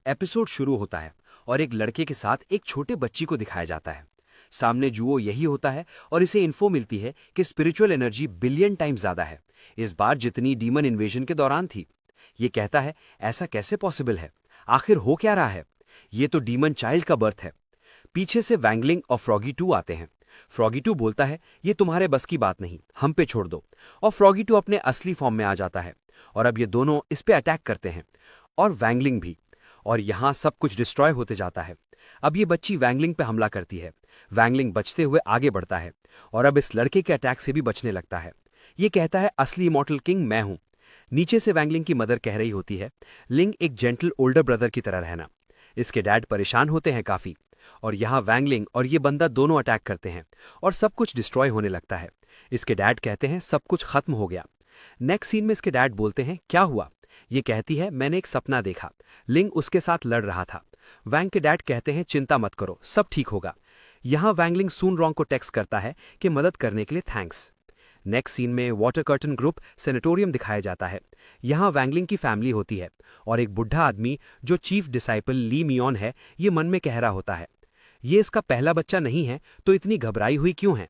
Episode शुरू होता है और एक लड़के के साथ एक छोटे बच्ची को दिखाया जाता है। सामने जुओ यही होता है और इसे इन्फो मिलती है कि स्पिरिचुअल एनर्जी बिलियन टाइम्स ज्यादा है, इस बार जितनी डीमन इन्वेजन के दौरान थी। ये कहता है ऐसा कैसे पॉसिबल है, आखिर हो क्या रहा है। ये तो डीमन चाइल्ड का बर्थ है। पीछे से वैंगलिंग और फ्रॉगी 2 आते हैं। फ्रॉगी 2 बोलता है ये तुम्हारे बस की बात नहीं, हम पे छोड़ दो। और फ्रॉगी 2 अपने असली फॉर्म में आ जाता है और अब ये दोनों इस पे अटैक करते हैं और वैंगलिंग भी। और यहां सब कुछ डिस्ट्रॉय होते जाता है। अब ये बच्ची वैंगलिंग पे हमला करती है। वैंगलिंग बचते हुए आगे बढ़ता है और अब इस लड़के के अटैक से भी बचने लगता है। ये कहता है असली इमॉर्टल किंग मैं हूं। नीचे से वैंगलिंग की मदर कह रही होती है लिंग एक जेंटल ओल्डर ब्रदर की तरह रहना। इसके डैड परेशान होते हैं काफी और यहां वैंगलिंग और ये बंदा दोनों अटैक करते हैं और सब कुछ डिस्ट्रॉय होने लगता है। इसके डैड कहते हैं सब कुछ खत्म हो गया। नेक्स्ट सीन में इसके डैड बोलते हैं क्या हुआ। ये कहती है मैंने एक सपना देखा, लिंग उसके साथ लड़ रहा था। वैंग के डैड कहते हैं चिंता मत करो, सब ठीक होगा। यहां वैंगलिंग सून रॉन्ग को टेक्स्ट करता है कि मदद करने के लिए थैंक्स। नेक्स्ट सीन में वाटर कर्टन ग्रुप सेनेटोरियम दिखाया जाता है। यहां वैंगलिंग की फैमिली होती है और एक बुढ़ा आदमी जो चीफ डिसाइपल ली मियोन है, ये मन में कह रहा होता है ये इसका पहला बच्चा नहीं है तो इतनी घबराई हुई क्यों है।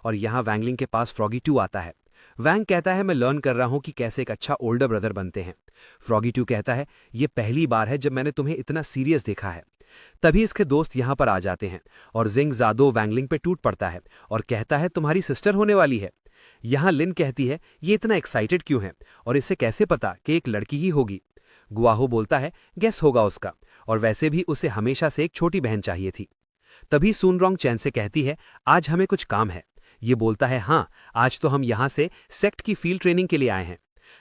और यहां वैंगलिंग के पास फ्रॉगी 2 आता है। वैंग कहता है मैं लर्न कर रहा हूं कि कैसे एक अच्छा ओल्डर ब्रदर बनते हैं। फ्रॉगी 2 कहता है ये पहली बार है जब मैंने तुम्हें इतना सीरियस देखा है। तभी इसके दोस्त यहां पर आ जाते हैं और जिंग ज़ादो वैंगलिंग पे टूट पड़ता है और कहता है तुम्हारी सिस्टर होने वाली है। यहां लिन कहती है ये इतना एक्साइटेड क्यों है और इसे कैसे पता कि एक लड़की ही होगी। गुआहो बोलता है गेस होगा उसका, और वैसे भी उसे हमेशा से एक छोटी बहन चाहिए थी। तभी सून रॉन्ग चैन से कहती है आज हमें कुछ काम है। ये बोलता है हाँ, आज तो हम यहां से सेक्ट की फील्ड ट्रेनिंग के लिए आए हैं।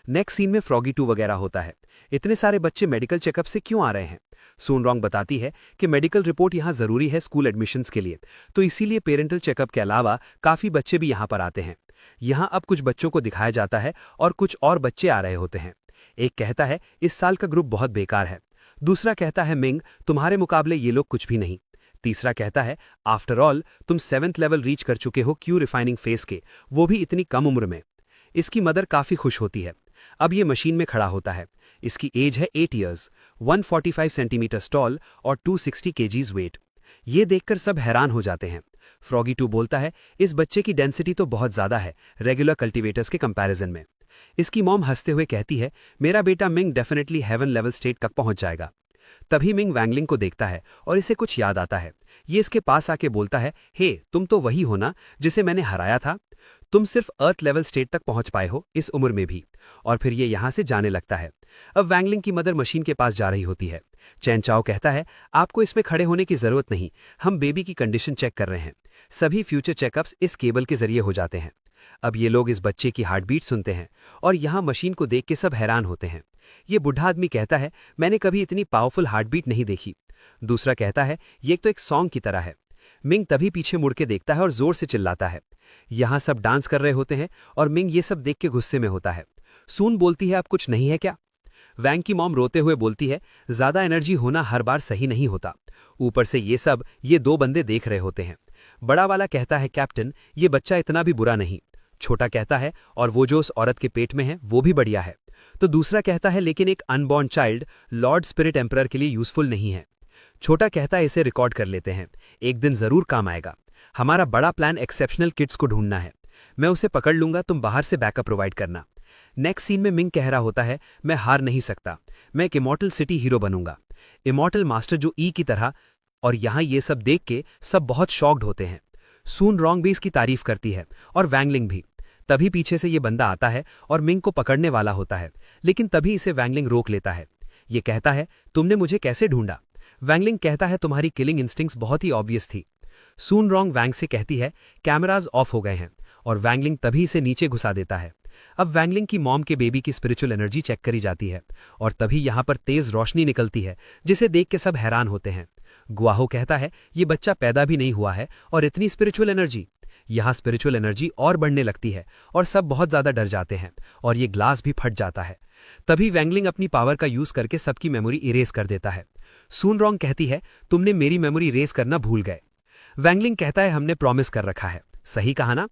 नेक्स्ट सीन में फ्रॉगी 2 वगैरह होता है। इतने सारे बच्चे मेडिकल चेकअप से क्यों आ रहे हैं। सून रॉन्ग बताती है कि मेडिकल रिपोर्ट यहां जरूरी है स्कूल एडमिशन्स के लिए, तो इसीलिए पेरेंटल चेकअप के अलावा काफी बच्चे भी यहां पर आते हैं। यहां अब कुछ बच्चों को दिखाया जाता है और कुछ और बच्चे आ रहे होते हैं। एक कहता है इस साल का ग्रुप बहुत बेकार है। दूसरा कहता है मिंग तुम्हारे मुकाबले ये लोग कुछ भी नहीं। तीसरा कहता है आफ्टर ऑल तुम 7th लेवल रीच कर चुके हो क्यू रिफाइनिंग फेस के, वो भी इतनी कम उम्र में। इसकी मदर काफी खुश होती है। अब ये मशीन में खड़ा होता है। इसकी एज है 8 ईयर्स, 145 सेंटीमीटर टॉल और 260 केजीज वेट। ये देखकर सब हैरान हो जाते हैं। फ्रॉगी 2 बोलता है इस बच्चे की डेंसिटी तो बहुत ज्यादा है रेगुलर कल्टीवेटर्स के कंपैरिजन में। इसकी मॉम हंसते हुए कहती है मेरा बेटा Ming definitely heaven level state तक पहुंच जाएगा। तभी मिंग वैंगलिंग को देखता है और इसे कुछ याद आता है। ये इसके पास आके बोलता है हे तुम तो वही हो ना जिसे मैंने हराया था। तुम सिर्फ अर्थ लेवल स्टेट तक पहुंच पाए हो इस उम्र में भी। और फिर ये यहां से जाने लगता है। अब वैंगलिंग की मदर मशीन के पास जा रही होती है। चैन चाओ कहता है आपको इसमें खड़े होने की जरूरत नहीं, हम बेबी की कंडीशन चेक कर रहे हैं। सभी फ्यूचर चेकअप्स इस केबल के जरिए हो जाते हैं। अब ये लोग इस बच्चे की हार्ट बीट सुनते हैं और यहां मशीन को देख के सब हैरान होते हैं। ये बुढ़ा आदमी कहता है मैंने कभी इतनी पावरफुल हार्ट बीट नहीं देखी। दूसरा कहता है ये तो एक सॉन्ग की तरह है। मिंग तभी पीछे मुड़ के देखता है और जोर से चिल्लाता है। यहां सब डांस कर रहे होते हैं और मिंग ये सब देख के गुस्से में होता है। सून बोलती है अब कुछ नहीं है क्या। वैंग की मॉम रोते हुए बोलती है ज्यादा एनर्जी होना हर बार सही नहीं होता, ऊपर से ये 2 बंदे देख रहे होते हैं। बड़ा वाला कहता है कैप्टन ये बच्चा इतना भी बुरा नहीं। छोटा कहता है और वो जो उस औरत के पेट में है वो भी बढ़िया है। तो दूसरा कहता है लेकिन एक unborn child Lord spirit emperor के लिए यूजफुल नहीं है। छोटा कहता है इसे रिकॉर्ड कर लेते हैं, एक दिन जरूर काम आएगा। हमारा बड़ा प्लान एक्सेप्शनल किड्स को ढूंढना है। मैं उसे पकड़ लूंगा, तुम बाहर से बैकअप प्रोवाइड करना। नेक्स्ट सीन में मिंग कह रहा होता है मैं हार नहीं सकता, मैं एक इमॉर्टल सिटी हीरो बनूंगा, इमॉर्टल मास्टर जो ई की तरह। और यहां ये सब देख के सब बहुत शॉक्ड होते हैं। सून रॉन्ग भी इसकी तारीफ करती है और वैंगलिंग भी। तभी पीछे से ये बंदा आता है और मिंग को पकड़ने वाला होता है, लेकिन तभी इसे वैंगलिंग रोक लेता है। ये कहता है तुमने मुझे कैसे ढूंढा। वैंगलिंग कहता है तुम्हारी किलिंग इंस्टिंक्ट्स बहुत ही ऑब्वियस थी। सून रॉन्ग वैंग से कहती है कैमराज ऑफ हो गए हैं और वैंगलिंग तभी इसे नीचे घुसा देता है। अब वैंगलिंग की मॉम के बेबी की स्पिरिचुअल एनर्जी चेक करी जाती है और तभी यहां पर तेज रोशनी निकलती है जिसे देख के सब हैरान होते हैं। गुआहो कहता है ये बच्चा पैदा भी नहीं हुआ है और इतनी स्पिरिचुअल एनर्जी। यहां स्पिरिचुअल एनर्जी और बढ़ने लगती है और सब बहुत ज्यादा डर जाते हैं और ये ग्लास भी फट जाता है। तभी वैंगलिंग अपनी पावर का यूज करके सबकी मेमोरी इरेज कर देता है। सून रॉन्ग कहती है तुमने मेरी मेमोरी इरेज करना भूल गए। वैंगलिंग कहता है हमने प्रॉमिस कर रखा है, सही कहा ना।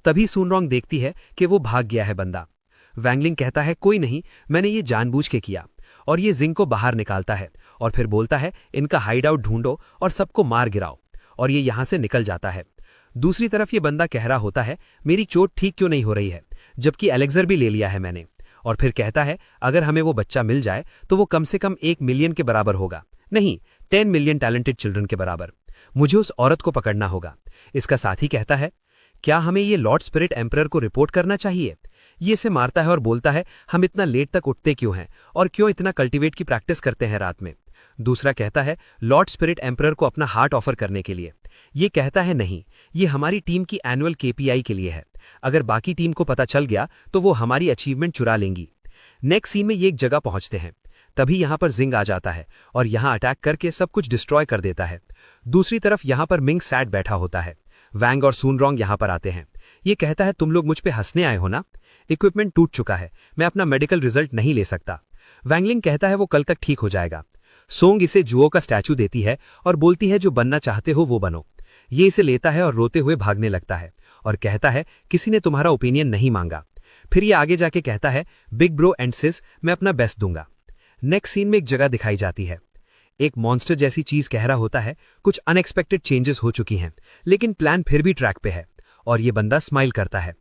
तभी सून रॉन्ग देखती है कि वो भाग गया है बंदा। वैंगलिंग कहता है कोई नहीं, मैंने ये जानबूझ के किया। और ये जिंग को बाहर निकालता है और फिर बोलता है इनका हाइड आउट ढूंढो और सबको मार गिराओ, और ये यहां से निकल जाता है। दूसरी तरफ ये बंदा कह रहा होता है मेरी चोट ठीक क्यों नहीं हो रही है, जबकि एलेक्जर भी ले लिया है मैंने, और फिर कहता है अगर हमें वो बच्चा मिल जाए तो वो कम से कम 1 मिलियन के बराबर होगा, नहीं 10 मिलियन टैलेंटेड चिल्ड्रन के बराबर। मुझे उस औरत को पकड़ना होगा। इसका साथी कहता है क्या हमें ये लॉर्ड स्पिरिट एम्परर को रिपोर्ट करना चाहिए? ये इसे मारता है और बोलता है हम इतना लेट तक उठते क्यों हैं और क्यों इतना कल्टीवेट की प्रैक्टिस करते हैं रात में। दूसरा कहता है लॉर्ड स्पिरिट एम्परर को अपना हार्ट ऑफर करने के लिए। ये कहता है नहीं, ये हमारी टीम की एनुअल केपीआई के लिए है, अगर बाकी टीम को पता चल गया तो वो हमारी अचीवमेंट चुरा लेंगी। नेक्स्ट सीन में ये एक जगह पहुंचते हैं, तभी यहां पर जिंग आ जाता है और यहां अटैक करके सब कुछ डिस्ट्रॉय कर देता है। दूसरी तरफ यहां पर मिंग सैड बैठा होता है। वैंग और सुनरोंग यहां पर आते हैं। ये कहता है तुम लोग मुझ पे हंसने आए हो ना, इक्विपमेंट टूट चुका है, मैं अपना मेडिकल रिजल्ट नहीं ले सकता। वैंगलिंग कहता है वो कल तक ठीक हो जाएगा। सोंग इसे जुओ का स्टैचू देती है और बोलती है जो बनना चाहते हो वो बनो। ये इसे लेता है और रोते हुए भागने लगता है और कहता है किसी ने तुम्हारा ओपिनियन नहीं मांगा। फिर ये आगे जाके कहता है बिग ब्रो एंड सिस मैं अपना बेस्ट दूंगा। नेक्स्ट सीन में एक जगह दिखाई जाती है, एक मॉन्स्टर जैसी चीज कह रहा होता है कुछ अनएक्सपेक्टेड चेंजेस हो चुकी हैं, लेकिन प्लान फिर भी ट्रैक पे है, और ये बंदा स्माइल करता है।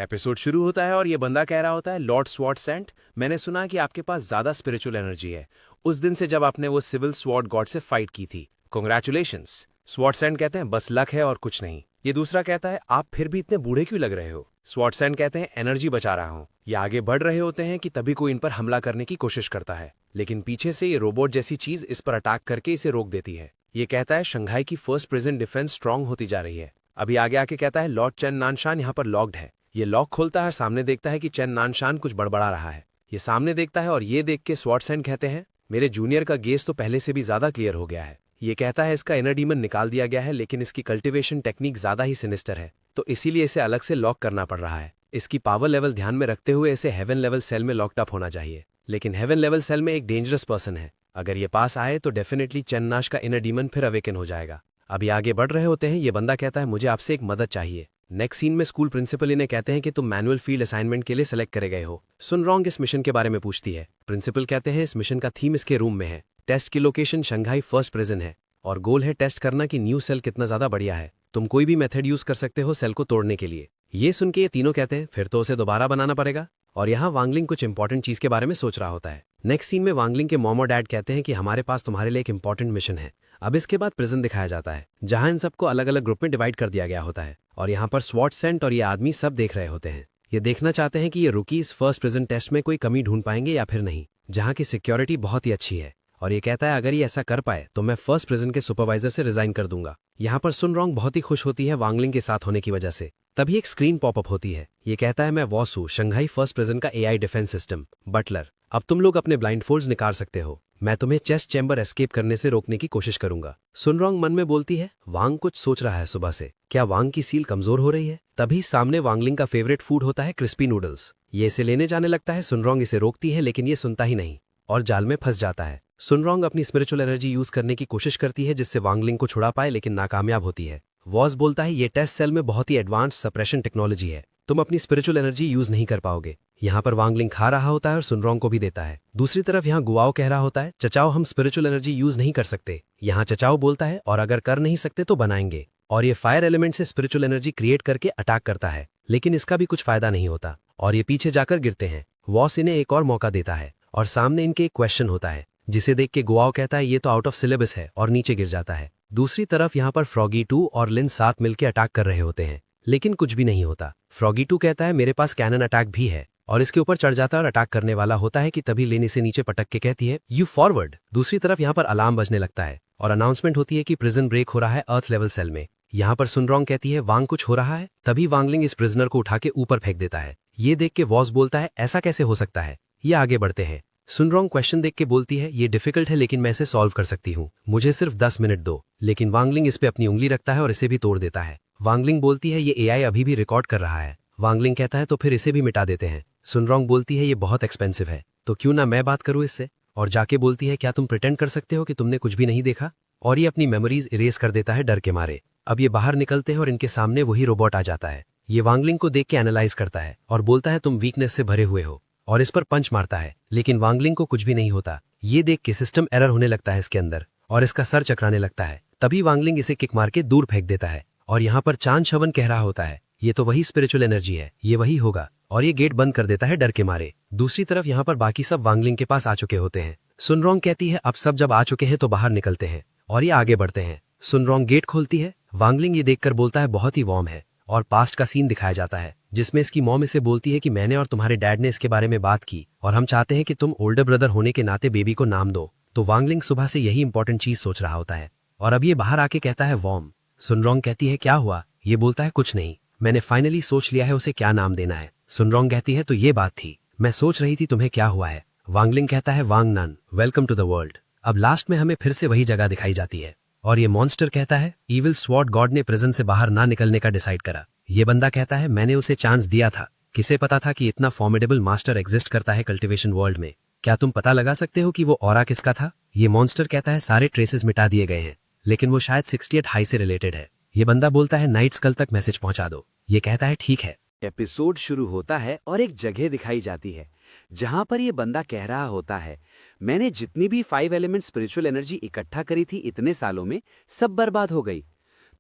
एपिसोड शुरू होता है और ये बंदा कह रहा होता है लॉर्ड स्वॉर्ड सेंट, मैंने सुना कि आपके पास ज्यादा स्पिरिचुअल एनर्जी है उस दिन से जब आपने वो सिविल स्वॉर्ड गॉड से फाइट की थी, कांग्रेचुलेशंस। स्वॉर्ड सेंट कहते हैं बस लक है और कुछ नहीं। ये दूसरा कहता है आप फिर भी इतने बूढ़े क्यों लग रहे हो? स्वॉर्ड सेंट कहते हैं एनर्जी बचा रहा हूं। ये आगे बढ़ रहे होते हैं कि तभी कोई इन पर हमला करने की कोशिश करता है, लेकिन पीछे से ये रोबोट जैसी चीज इस पर अटैक करके इसे रोक देती है। ये कहता है शंघाई की फर्स्ट प्रिजन डिफेंस स्ट्रांग होती जा रही है। अभी आगे आके कहता है लॉर्ड चेन नानशान यहाँ पर लॉक्ड है। ये लॉक खोलता है, सामने देखता है कि चेन नानशान कुछ बड़बड़ा रहा है। ये सामने देखता है और ये देख के स्वॉर्ड सेंट कहते हैं मेरे जूनियर का गेज तो पहले से भी ज्यादा क्लियर हो गया है। ये कहता है इसका इनर डीमन निकाल दिया गया है, लेकिन इसकी कल्टिवेशन टेक्निक ज्यादा ही सिनिस्टर है, तो इसीलिए इसे अलग से लॉक करना पड़ रहा है। इसकी पावर लेवल ध्यान में रखते हुए इसे हेवन लेवल सेल में लॉक्ड अप होना चाहिए, लेकिन हेवन लेवल सेल में एक डेंजरस पर्सन है, अगर ये पास आए तो डेफिनेटली चेन्नाश का इनर डीमन फिर अवेकन हो जाएगा। अभी आगे बढ़ रहे होते हैं, ये बंदा कहता है मुझे आपसे एक मदद चाहिए। नेक्स्ट सीन में स्कूल प्रिंसिपल इन्हें कहते हैं कि तुम मैनुअल फील्ड असाइनमेंट के लिए सेलेक्ट करे गए हो। सुनरोंग इस मिशन के बारे में पूछती है। प्रिंसिपल कहते हैं इस मिशन का थीम इसके रूम में है, टेस्ट की लोकेशन शंघाई फर्स्ट प्रिजन है और गोल है टेस्ट करना कि न्यू सेल कितना ज्यादा बढ़िया है। तुम कोई भी मेथड यूज कर सकते हो सेल को तोड़ने के लिए। ये सुन के ये तीनों कहते हैं फिर तो उसे दोबारा बनाना पड़ेगा, और यहाँ वांगलिंग कुछ इंपॉर्टेंट चीज के बारे में सोच रहा होता है। नेक्स्ट सीन में वांगलिंग के मॉम और डैड कहते हैं कि हमारे पास तुम्हारे लिए एक इंपॉर्टेंट मिशन है। अब इसके बाद प्रिजन दिखाया जाता है जहां इन सबको अलग अलग ग्रुप में डिवाइड कर दिया गया होता है, और यहाँ पर स्वॉर्ड सेंट और ये आदमी सब देख रहे होते हैं। ये देखना चाहते हैं कि ये रुकीज फर्स्ट प्रिजन टेस्ट में कोई कमी ढूंढ पाएंगे या फिर नहीं, जहाँ की सिक्योरिटी बहुत ही अच्छी है। और ये कहता है अगर ये ऐसा कर पाए तो मैं फर्स्ट प्रिजन के सुपरवाइजर से रिजाइन कर दूंगा। यहाँ पर सुनरोंग बहुत ही खुश होती है वांगलिंग के साथ होने की वजह से। तभी एक स्क्रीन पॉपअप होती है। ये कहता है मैं वॉस हूँ, शंघाई फर्स्ट प्रिजन का एआई डिफेंस सिस्टम बटलर। अब तुम लोग अपने ब्लाइंड फोल्ड्स निकाल सकते हो, मैं तुम्हें चेस्ट चैम्बर एस्केप करने से रोकने की कोशिश करूंगा। सुनरोंग मन में बोलती है वांग कुछ सोच रहा है सुबह से, क्या वांग की सील कमजोर हो रही है? तभी सामने वांगलिंग का फेवरेट फूड होता है क्रिस्पी नूडल्स। ये इसे लेने जाने लगता है। सुनरोंग इसे रोकती है, लेकिन ये सुनता ही नहीं और जाल में फंस जाता है। सुनरोंग अपनी स्पिरिचुअल एनर्जी यूज करने की कोशिश करती है जिससे वांगलिंग को छुड़ा पाए, लेकिन नाकामयाब होती है। वॉस बोलता है ये टेस्ट सेल में बहुत ही एडवांस सप्रेशन टेक्नोलॉजी है, तुम अपनी स्पिरिचुअल एनर्जी यूज नहीं कर पाओगे। यहाँ पर वांगलिंग खा रहा होता है और सुनरोंग को भी देता है। दूसरी तरफ यहाँ गुआओ कह रहा होता है चचाओ हम स्पिरिचुअल एनर्जी यूज नहीं कर सकते। यहाँ चचाओ बोलता है और अगर कर नहीं सकते तो बनाएंगे, और ये फायर एलिमेंट से स्पिरिचुअल एनर्जी क्रिएट करके अटैक करता है, लेकिन इसका भी कुछ फायदा नहीं होता और ये पीछे जाकर गिरते हैं। वॉस इन्हें एक और मौका देता है और सामने इनके एक क्वेश्चन होता है जिसे देख के गुआओ कहता है ये तो आउट ऑफ सिलेबस है और नीचे गिर जाता है। दूसरी तरफ यहाँ पर फ्रॉगी 2 और लिन साथ मिलकर अटैक कर रहे होते हैं, लेकिन कुछ भी नहीं होता। फ्रॉगी 2 कहता है मेरे पास कैनन अटैक भी है, और इसके ऊपर चढ़ जाता है और अटैक करने वाला होता है कि तभी लिन इसे नीचे पटक के कहती है यू फॉरवर्ड। दूसरी तरफ यहाँ पर अलार्म बजने लगता है और अनाउंसमेंट होती है कि प्रिजन ब्रेक हो रहा है अर्थ लेवल सेल में। यहाँ पर सुनरोंग कहती है वांग कुछ हो रहा है, तभी वांगलिंग इस प्रिजनर को उठा के ऊपर फेंक देता है। ये देख के वॉस बोलता है ऐसा कैसे हो सकता है। ये आगे बढ़ते हैं। सुनरोंग क्वेश्चन देख के बोलती है ये डिफिकल्ट है लेकिन मैं इसे सॉल्व कर सकती हूँ, मुझे सिर्फ 10 मिनट दो। लेकिन वांगलिंग इस पे अपनी उंगली रखता है और इसे भी तोड़ देता है। वांगलिंग बोलती है ये एआई अभी भी रिकॉर्ड कर रहा है। वांगलिंग कहता है तो फिर इसे भी मिटा देते हैं। सुनरोंग बोलती है ये बहुत एक्सपेंसिव है, तो क्यों ना मैं बात करूँ इससे, और जाके बोलती है क्या तुम प्रिटेंड कर सकते हो कि तुमने कुछ भी नहीं देखा, और ये अपनी मेमोरीज इरेज कर देता है डर के मारे। अब ये बाहर निकलते हैं और इनके सामने वही रोबोट आ जाता है। ये वांगलिंग को देख के एनालाइज करता है और बोलता है तुम वीकनेस से भरे हुए हो, और इस पर पंच मारता है, लेकिन वांगलिंग को कुछ भी नहीं होता। ये देख के सिस्टम एरर होने लगता है इसके अंदर और इसका सर चकराने लगता है। तभी वांगलिंग इसे किक मार के दूर फेंक देता है और यहाँ पर चांद शवन कह रहा होता है, ये तो वही स्पिरिचुअल एनर्जी है, ये वही होगा, और ये गेट बंद कर देता है डर के मारे। दूसरी तरफ यहाँ पर बाकी सब वांगलिंग के पास आ चुके होते हैं। सुनरोंग कहती है अब सब जब आ चुके हैं तो बाहर निकलते हैं, और ये आगे बढ़ते हैं। सुनरोंग गेट खोलती है। वांगलिंग ये देखकर बोलता है बहुत ही वार्म है, और पास्ट का सीन दिखाया जाता है जिसमें इसकी मॉम इसे बोलती है कि मैंने और तुम्हारे डैड ने इसके बारे में बात की और हम चाहते हैं कि तुम ओल्डर ब्रदर होने के नाते बेबी को नाम दो। तो वांगलिंग सुबह से यही इंपॉर्टेंट चीज सोच रहा होता है और अब ये बाहर आके कहता है वार्म। सुनरोंग कहती है क्या हुआ? ये बोलता है कुछ नहीं, मैंने फाइनली सोच लिया है उसे क्या नाम देना है। सुनरोंग कहती है तो ये बात थी, मैं सोच रही थी तुम्हें क्या हुआ है। वांगलिंग कहता है वांग नन, वेलकम टू द वर्ल्ड। अब लास्ट में हमें फिर से वही जगह दिखाई जाती है और ये मॉन्स्टर कहता है इविल स्वॉर्ड गॉड ने प्रिजन से बाहर ना निकलने का डिसाइड करा। ये बंदा कहता है मैंने उसे चांस दिया था, किसे पता था कि इतना फॉर्मिडेबल मास्टर एग्जिस्ट करता है कल्टीवेशन वर्ल्ड में। क्या तुम पता लगा सकते हो कि वो ऑरा किसका था? ये मॉन्स्टर कहता है सारे ट्रेसेस मिटा दिए गए हैं, लेकिन वो शायद 68 हाई से रिलेटेड है। ये बंदा बोलता है नाइट्स कल तक मैसेज पहुंचा दो। ये कहता है ठीक है। एपिसोड शुरू होता है और एक जगह दिखाई जाती है जहां पर ये बंदा कह रहा होता है मैंने जितनी भी 5 एलिमेंट स्पिरिचुअल एनर्जी इकट्ठा करी थी इतने सालों में सब बर्बाद हो गई।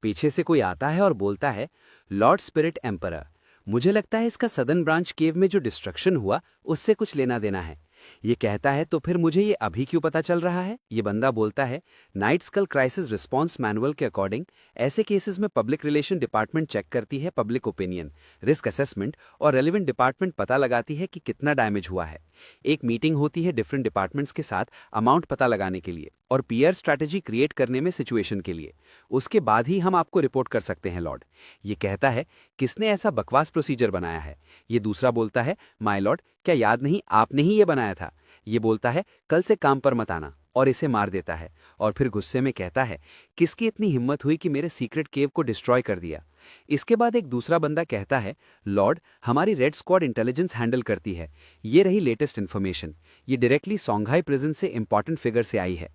पीछे से कोई आता है और बोलता है लॉर्ड स्पिरिट एम्परर, मुझे लगता है इसका सदर्न ब्रांच केव में जो डिस्ट्रक्शन हुआ उससे कुछ लेना देना है। ये कहता है तो फिर मुझे ये अभी क्यों पता चल रहा है? ये बंदा बोलता है night skull crisis response manual के अकॉर्डिंग ऐसे केसेस में पब्लिक रिलेशन डिपार्टमेंट चेक करती है पब्लिक ओपिनियन, रिस्क असेसमेंट और रेलिवेंट डिपार्टमेंट पता लगाती है कि कितना डैमेज हुआ है। एक मीटिंग होती है डिफरेंट डिपार्टमेंट्स के साथ अमाउंट पता लगाने के लिए और पीआर स्ट्रैटेजी क्रिएट करने में सिचुएशन के लिए। उसके बाद ही हम आपको रिपोर्ट कर सकते हैं लॉर्ड। ये कहता है किसने ऐसा बकवास प्रोसीजर बनाया है? ये दूसरा बोलता है माय लॉर्ड, क्या याद नहीं आपने ही ये बनाया था? ये बोलता है कल से काम पर मत आना और इसे मार देता है और फिर गुस्से में कहता है किसकी इतनी हिम्मत हुई कि मेरे सीक्रेट केव को डिस्ट्रॉय कर दिया। इसके बाद एक दूसरा बंदा कहता है लॉर्ड, हमारी रेड स्क्वाड इंटेलिजेंस हैंडल करती है, ये रही लेटेस्ट इन्फॉर्मेशन, ये डायरेक्टली सोंघाई प्रिजन से इंपॉर्टेंट फिगर से आई है।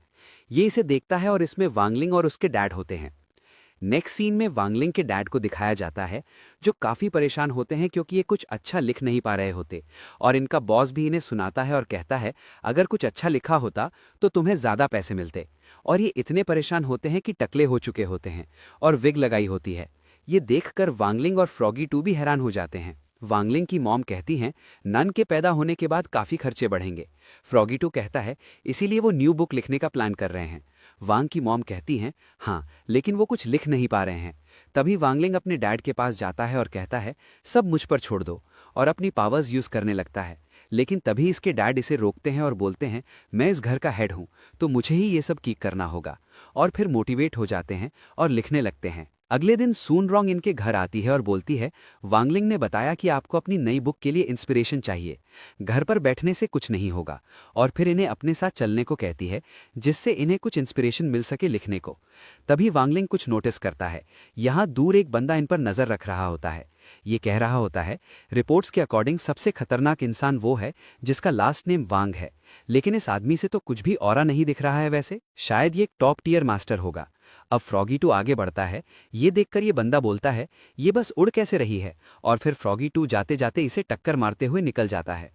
ये इसे देखता है और इसमें वांगलिंग और उसके डैड होते हैं। नेक्स्ट सीन में वांगलिंग के डैड को दिखाया जाता है जो काफ़ी परेशान होते हैं क्योंकि ये कुछ अच्छा लिख नहीं पा रहे होते और इनका बॉस भी इन्हें सुनाता है और कहता है अगर कुछ अच्छा लिखा होता तो तुम्हें ज़्यादा पैसे मिलते। और ये इतने परेशान होते हैं कि टकले हो चुके होते हैं और विग लगाई होती है। ये देखकर वांगलिंग और फ्रॉगी टू भी हैरान हो जाते हैं। वांगलिंग की मॉम कहती हैं नन के पैदा होने के बाद काफ़ी खर्चे बढ़ेंगे। फ्रॉगी टू कहता है इसीलिए वो न्यू बुक लिखने का प्लान कर रहे हैं। वांग की मॉम कहती हैं हाँ, लेकिन वो कुछ लिख नहीं पा रहे हैं। तभी वांगलिंग अपने डैड के पास जाता है और कहता है सब मुझ पर छोड़ दो और अपनी पावर्स यूज़ करने लगता है। लेकिन तभी इसके डैड इसे रोकते हैं और बोलते हैं मैं इस घर का हेड हूँ तो मुझे ही ये सब किक करना होगा। और फिर मोटिवेट हो जाते हैं और लिखने लगते हैं। अगले दिन सुनरोंग इनके घर आती है और बोलती है वांगलिंग ने बताया कि आपको अपनी नई बुक के लिए इंस्पिरेशन चाहिए, घर पर बैठने से कुछ नहीं होगा। और फिर इन्हें अपने साथ चलने को कहती है जिससे इन्हें कुछ इंस्पिरेशन मिल सके लिखने को। तभी वांगलिंग कुछ नोटिस करता है, यहाँ दूर एक बंदा इन पर नज़र रख रहा होता है। ये कह रहा होता है रिपोर्ट्स के अकॉर्डिंग सबसे खतरनाक इंसान वो है जिसका लास्ट नेम वांग है, लेकिन इस आदमी से तो कुछ भी ऑरा नहीं दिख रहा है, वैसे शायद ये एक टॉप टियर मास्टर होगा। अब फ्रॉगी टू आगे बढ़ता है। ये देखकर ये बंदा बोलता है ये बस उड़ कैसे रही है, और फिर फ्रॉगी टू जाते जाते इसे टक्कर मारते हुए निकल जाता है।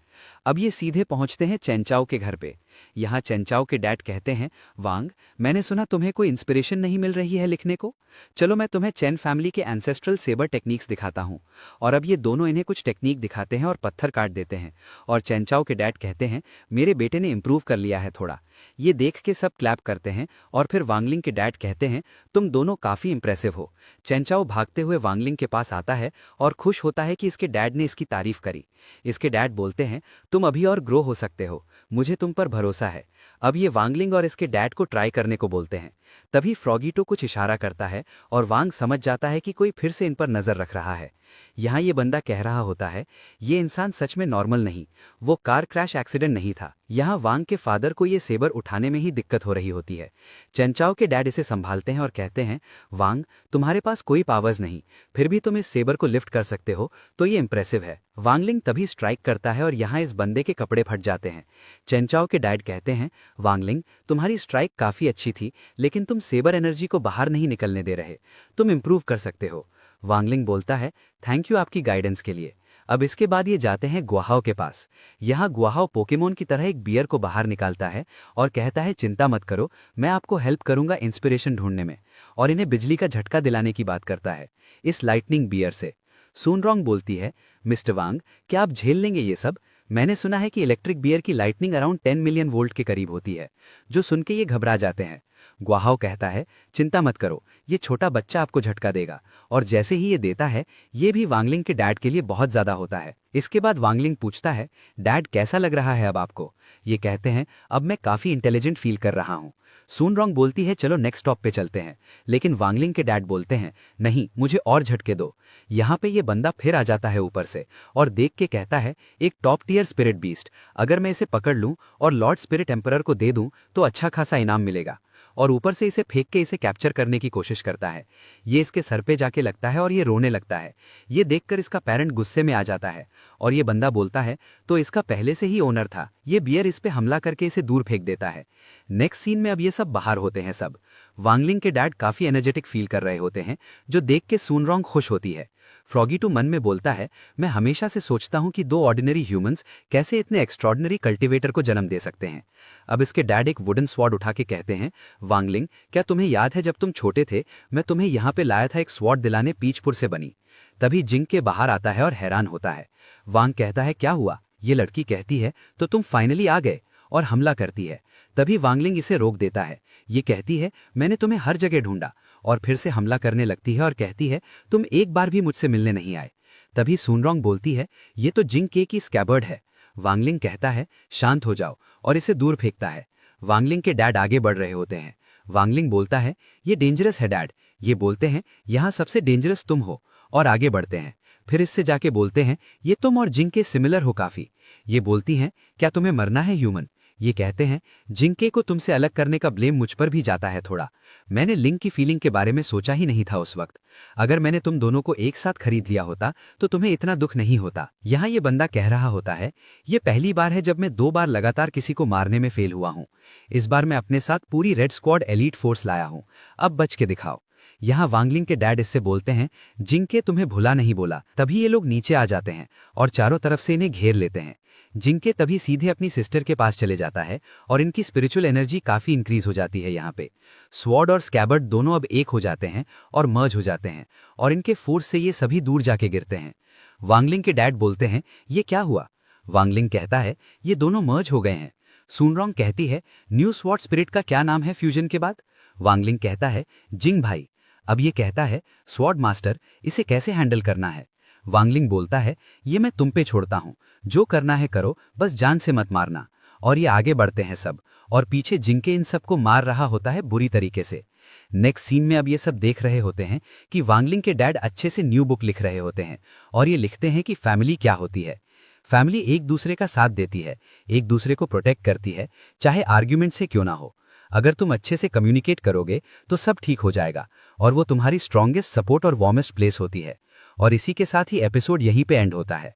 अब ये सीधे पहुंचते हैं चेंचाओ के घर पे। यहाँ चेंचाओ के डैड कहते हैं वांग, मैंने सुना तुम्हें कोई इंस्पिरेशन नहीं मिल रही है लिखने को, चलो मैं तुम्हें चेन फैमिली के एंसेस्ट्रल सेबर टेक्निक्स दिखाता हूँ। और अब ये दोनों इन्हें कुछ टेक्निक दिखाते हैं और पत्थर काट देते हैं। और चेंचाओ के डैड कहते हैं मेरे बेटे ने इम्प्रूव कर लिया है थोड़ा। ये देख के सब क्लैप करते हैं और फिर वांगलिंग के डैड कहते हैं तुम दोनों काफ़ी इंप्रेसिव हो। चेंचाओ भागते हुए वांगलिंग के पास आता है और खुश होता है कि इसके डैड ने इसकी तारीफ करी। इसके डैड बोलते हैं तुम अभी और ग्रो हो सकते हो, मुझे तुम पर भरोसा है। अब ये वांगलिंग और इसके डैड को ट्राई करने को बोलते हैं। तभी फ्रॉगीटो कुछ इशारा करता है और वांग समझ जाता है कि कोई फिर से इन पर नजर रख रहा है। यहाँ ये बंदा कह रहा होता है ये इंसान सच में नॉर्मल नहीं, वो कार क्रैश एक्सीडेंट नहीं था। यहाँ वांग के फादर को ये सेबर उठाने में ही दिक्कत हो रही होती है। चेंचाओ के डैड इसे संभालते हैं और कहते हैं वांग, तुम्हारे पास कोई पावर्स नहीं, फिर भी तुम इस सेबर को लिफ्ट कर सकते हो, तो ये इंप्रेसिव है। वांगलिंग तभी स्ट्राइक करता है और यहाँ इस बंदे के कपड़े फट जाते हैं। चेंचाओ के डैड कहते हैं वांगलिंग, तुम्हारी स्ट्राइक काफ़ी अच्छी थी, लेकिन तुम सेबर एनर्जी को बाहर नहीं निकलने दे रहे, तुम इंप्रूव कर सकते हो। वांगलिंग बोलता है थैंक यू आपकी गाइडेंस के लिए। अब इसके बाद ये जाते हैं गुआहाओ के पास। यहाँ गुआहाओ पोकेमोन की तरह एक बियर को बाहर निकालता है और कहता है चिंता मत करो, मैं आपको हेल्प करूंगा इंस्पिरेशन ढूंढने में, और इन्हें बिजली का झटका दिलाने की बात करता है इस लाइटनिंग बियर से। सूनरोंग बोलती है, मिस्टर वांग, क्या आप झेल लेंगे ये सब? मैंने सुना है कि इलेक्ट्रिक बियर की लाइटनिंग अराउंड 10 मिलियन वोल्ट के करीब होती है। जो सुन के ये घबरा जाते हैं। गुआहाओ कहता है, चिंता मत करो, ये छोटा बच्चा आपको झटका देगा, और जैसे ही ये देता है ये भी वांगलिंग के डैड के लिए बहुत ज्यादा होता है। इसके बाद वांगलिंग पूछता है, डैड कैसा लग रहा है अब आपको? ये कहते हैं, अब मैं काफी इंटेलिजेंट फील कर रहा हूँ। सूनरोंग बोलती है, चलो नेक्स्ट स्टॉप पे चलते हैं, लेकिन वांगलिंग के डैड बोलते हैं, नहीं, मुझे और झटके दो। यहाँ पे ये बंदा फिर आ जाता है ऊपर से और देख के कहता है, एक टॉप टियर स्पिरिट बीस्ट, अगर मैं इसे पकड़ लूं और लॉर्ड स्पिरिट एम्परर को दे दूं तो अच्छा खासा इनाम मिलेगा। और ऊपर से इसे फेंक के इसे कैप्चर करने की कोशिश करता है। ये इसके सर पे जाके लगता है और ये रोने लगता है। ये देखकर इसका पेरेंट गुस्से में आ जाता है और ये बंदा बोलता है, तो इसका पहले से ही ओनर था। ये बियर इस पे हमला करके इसे दूर फेंक देता है। नेक्स्ट सीन में अब ये सब बाहर होते हैं सब। वांगलिंग के डैड काफी एनर्जेटिक फील कर रहे होते हैं, जो देख के सूनरोंग खुश होती है। फ्रॉगी टू मन में बोलता है, मैं हमेशा से सोचता हूं कि 2 ऑर्डिनरी ह्यूमंस कैसे इतने एक्स्ट्रॉर्डिनरी कल्टीवेटर को जन्म दे सकते हैं। अब इसके डैड एक वुडन स्वॉर्ड उठा के कहते हैं, वांगलिंग, क्या तुम्हें याद है जब तुम छोटे थे मैं तुम्हें यहाँ पे लाया था एक स्वॉर्ड दिलाने पीचपुर से बनी? तभी जिंग के बाहर आता है और हैरान होता है। वांग कहता है, क्या हुआ? ये लड़की कहती है, तो तुम फाइनली आ गए, और हमला करती है। तभी वांगलिंग इसे रोक देता है। ये कहती है, मैंने तुम्हें हर जगह ढूंढा, और फिर से हमला करने लगती है और कहती है, तुम एक बार भी मुझसे मिलने नहीं आए। तभी सूनरोंग बोलती है, ये तो जिंग के की स्कैबर्ड है। वांगलिंग कहता है, शांत हो जाओ, और इसे दूर फेंकता है। वांगलिंग के डैड आगे बढ़ रहे होते हैं। वांगलिंग बोलता है, ये डेंजरस है डैड। ये बोलते हैं, यहाँ सबसे डेंजरस तुम हो, और आगे बढ़ते हैं। फिर इससे जाके बोलते हैं, ये तुम और जिंग के सिमिलर हो काफी। ये बोलती हैं, क्या तुम्हें मरना है ह्यूमन? ये कहते हैं, जिंके को तुमसे अलग करने का ब्लेम मुझ पर भी जाता है थोड़ा। मैंने लिंक की फीलिंग के बारे में सोचा ही नहीं था उस वक्त। अगर मैंने तुम दोनों को एक साथ खरीद लिया होता तो तुम्हें इतना दुख नहीं होता। यहाँ ये बंदा कह रहा होता है, ये पहली बार है जब मैं 2 बार लगातार किसी को मारने में फेल हुआ हूँ। इस बार मैं अपने साथ पूरी रेड स्क्वाड एलीट फोर्स लाया हूँ, अब बच के दिखाओ। यहाँ वांगलिंग के डैड इससे बोलते हैं, जिंके तुम्हें भुला नहीं बोला। तभी ये लोग नीचे आ जाते हैं और चारों तरफ से इन्हें घेर लेते हैं। जिंके तभी सीधे अपनी सिस्टर के पास चले जाता है और इनकी स्पिरिचुअल एनर्जी काफी इंक्रीज हो जाती है। यहाँ पे स्वॉर्ड और स्कैबर्ड दोनों अब एक हो जाते हैं और मर्ज हो जाते हैं, और इनके फोर्स से ये सभी दूर जाके गिरते हैं। वांगलिंग के डैड बोलते हैं, ये क्या हुआ? वांगलिंग कहता है, ये दोनों मर्ज हो गए हैं। सूनरोंग कहती है, न्यू स्वॉर्ड स्पिरिट का क्या नाम है फ्यूजन के बाद? वांगलिंग कहता है, जिंग भाई। अब ये कहता है, स्वॉर्ड मास्टर, इसे कैसे हैंडल करना है? वांगलिंग बोलता है, ये मैं तुम पे छोड़ता हूँ, जो करना है करो, बस जान से मत मारना। और ये आगे बढ़ते हैं सब, और पीछे जिंके इन सबको मार रहा होता है बुरी तरीके से। नेक्स्ट सीन में अब ये सब देख रहे होते हैं कि वांगलिंग के डैड अच्छे से न्यू बुक लिख रहे होते हैं, और ये लिखते हैं कि फैमिली क्या होती है। फैमिली एक दूसरे का साथ देती है, एक दूसरे को प्रोटेक्ट करती है, चाहे आर्ग्यूमेंट से क्यों ना हो। अगर तुम अच्छे से कम्युनिकेट करोगे तो सब ठीक हो जाएगा, और वो तुम्हारी स्ट्रॉन्गेस्ट सपोर्ट और वार्मेस्ट प्लेस होती है। और इसी के साथ ही एपिसोड यहीं पे एंड होता है।